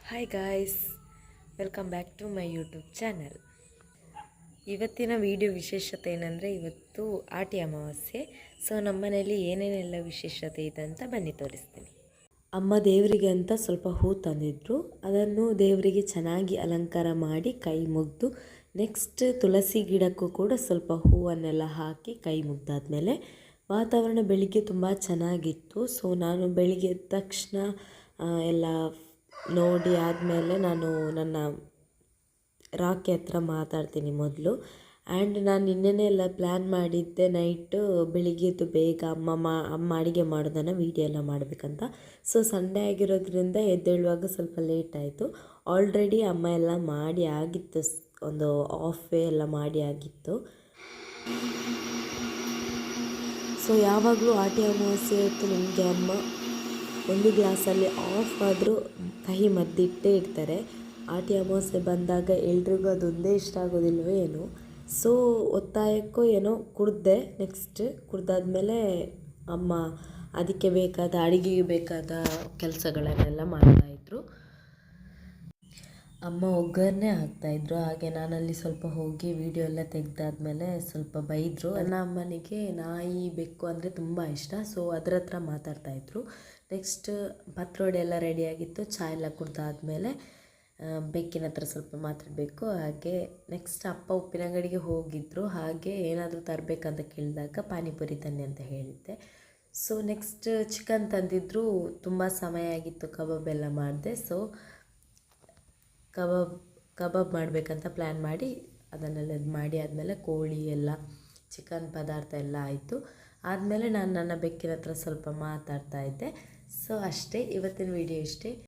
Hi guys, welcome back to my YouTube channel. ಇವತ್ತಿನ video ವಿಶೇಷತೆ ಏನಂದರೆ ಇವತ್ತು ಆಟಿ ಅಮಾವಾಸ್ಯೆ. ಸೊ ನಮ್ಮನೇಲಿ ಏನೇನೆಲ್ಲ ವಿಶೇಷತೆ ಇದೆ ಅಂತ ಬನ್ನಿ ತೋರಿಸ್ತೀನಿ. ಅಮ್ಮ ದೇವರಿಗೆ ಅಂತ ಸ್ವಲ್ಪ ಹೂ ತಂದಿದ್ರು. ಅದನ್ನು ದೇವರಿಗೆ ಚೆನ್ನಾಗಿ ಅಲಂಕಾರ ಮಾಡಿ ಕೈ ಮುಗಿದು ನೆಕ್ಸ್ಟ್ ತುಳಸಿ ಗಿಡಕ್ಕೂ ಕೂಡ ಸ್ವಲ್ಪ ಹೂವನ್ನೆಲ್ಲ ಹಾಕಿ ಕೈ ಮುಗ್ದಾದ್ಮೇಲೆ ವಾತಾವರಣ ಬೆಳಿಗ್ಗೆ ತುಂಬ ಚೆನ್ನಾಗಿತ್ತು. ಸೊ ನಾನು ಬೆಳಿಗ್ಗೆ ಎದ್ದ ತಕ್ಷಣ ಎಲ್ಲ ನೋಡಿ ಆದಮೇಲೆ ನಾನು ನನ್ನ ರಾಕಿ ಹತ್ರ ಮಾತಾಡ್ತೀನಿ ಮೊದಲು. ಆ್ಯಂಡ್ ನಾನು ನಿನ್ನೆನೇ ಎಲ್ಲ ಪ್ಲ್ಯಾನ್ ಮಾಡಿದ್ದೆ ನೈಟು ಬೆಳಿಗ್ಗೆದ್ದು ಬೇಗ ಅಮ್ಮ ಅಡುಗೆ ಮಾಡೋದನ್ನು ವೀಡಿಯೋ ಎಲ್ಲ ಮಾಡಬೇಕಂತ. ಸೊ ಸಂಡೇ ಆಗಿರೋದ್ರಿಂದ ಎದ್ದೇಳುವಾಗ ಸ್ವಲ್ಪ ಲೇಟ್ ಆಯಿತು. ಆಲ್ರೆಡಿ ಅಮ್ಮ ಎಲ್ಲ ಮಾಡಿ ಆಗಿತ್ತು, ಒಂದು ಆಫ್ ವೇ ಎಲ್ಲ ಮಾಡಿ ಆಗಿತ್ತು. ಸೊ ಯಾವಾಗಲೂ ಆಟಿ ಅಮಾವಾಸ್ಯೆ ಹೊತ್ತು ನಿಮಗೆ ಅಮ್ಮ ಒಂದು ಗ್ಲಾಸಲ್ಲಿ ಆಫ್ ಆದರೂ ಕಹಿ ಮದ್ದಿಟ್ಟೇ ಇರ್ತಾರೆ. ಆಟಿ ಅಮಾವಾಸ್ಯೆ ಬಂದಾಗ ಎಲ್ರಿಗೂ ಅದೊಂದೇ ಇಷ್ಟ ಆಗೋದಿಲ್ವೋ ಏನೋ. ಸೊ ಒತ್ತಾಯಕ್ಕೋ ಏನೋ ಕುಡಿದೆ. ನೆಕ್ಸ್ಟ್ ಕುಡ್ದಾದ್ಮೇಲೆ ಅಮ್ಮ ಅದಕ್ಕೆ ಬೇಕಾದ ಅಡುಗೆಗೆ ಬೇಕಾದ ಕೆಲಸಗಳನ್ನೆಲ್ಲ ಮಾಡ್ತಾಯಿದ್ರು. ಅಮ್ಮ ಒಗ್ಗರಣೆ ಹಾಕ್ತಾಯಿದ್ರು. ಹಾಗೆ ನಾನಲ್ಲಿ ಸ್ವಲ್ಪ ಹೋಗಿ ವಿಡಿಯೋ ಎಲ್ಲ ತೆಗೆದಾದ್ಮೇಲೆ ಸ್ವಲ್ಪ ಬೈದರು. ನನ್ನ ಅಮ್ಮನಿಗೆ ನಾಯಿ ಬೆಕ್ಕು ಅಂದರೆ ತುಂಬ ಇಷ್ಟ. ಸೊ ಅದರ ಹತ್ರ ಮಾತಾಡ್ತಾಯಿದ್ರು. ನೆಕ್ಸ್ಟ್ ಪತ್ರೊಡೆ ಎಲ್ಲ ರೆಡಿಯಾಗಿತ್ತು. ಚಹಾ ಎಲ್ಲ ಕುಡ್ದಾದ್ಮೇಲೆ ಬೆಕ್ಕಿನ ಹತ್ರ ಸ್ವಲ್ಪ ಮಾತಾಡಬೇಕು. ಹಾಗೆ ನೆಕ್ಸ್ಟ್ ಅಪ್ಪ ಉಪ್ಪಿನಂಗಡಿಗೆ ಹೋಗಿದ್ದರು. ಹಾಗೆ ಏನಾದರೂ ತರಬೇಕಂತ ಕೇಳಿದಾಗ ಪಾನಿಪುರಿ ತನ್ನಿ ಅಂತ ಹೇಳಿದ್ದೆ. ಸೊ ನೆಕ್ಸ್ಟ್ ಚಿಕನ್ ತಂದಿದ್ದರು. ತುಂಬ ಸಮಯ ಆಗಿತ್ತು, ಕಬಾಬ್ ಎಲ್ಲ ಮಾಡಿದೆ. ಸೊ ಕಬಾಬ್ ಮಾಡಬೇಕಂತ ಪ್ಲ್ಯಾನ್ ಮಾಡಿ ಅದನ್ನೆಲ್ಲ ಮಾಡಿ ಆದಮೇಲೆ ಕೋಳಿ ಎಲ್ಲ ಚಿಕನ್ ಪದಾರ್ಥ ಎಲ್ಲ ಆಯಿತು. ಆದಮೇಲೆ ನಾನು ನನ್ನ ಬೆಕ್ಕಿನ ಹತ್ರ ಸ್ವಲ್ಪ ಮಾತಾಡ್ತಾ ಇದ್ದೆ. ಸೊ ಅಷ್ಟೇ, ಇವತ್ತಿನ ವಿಡಿಯೋ ಇಷ್ಟೇ.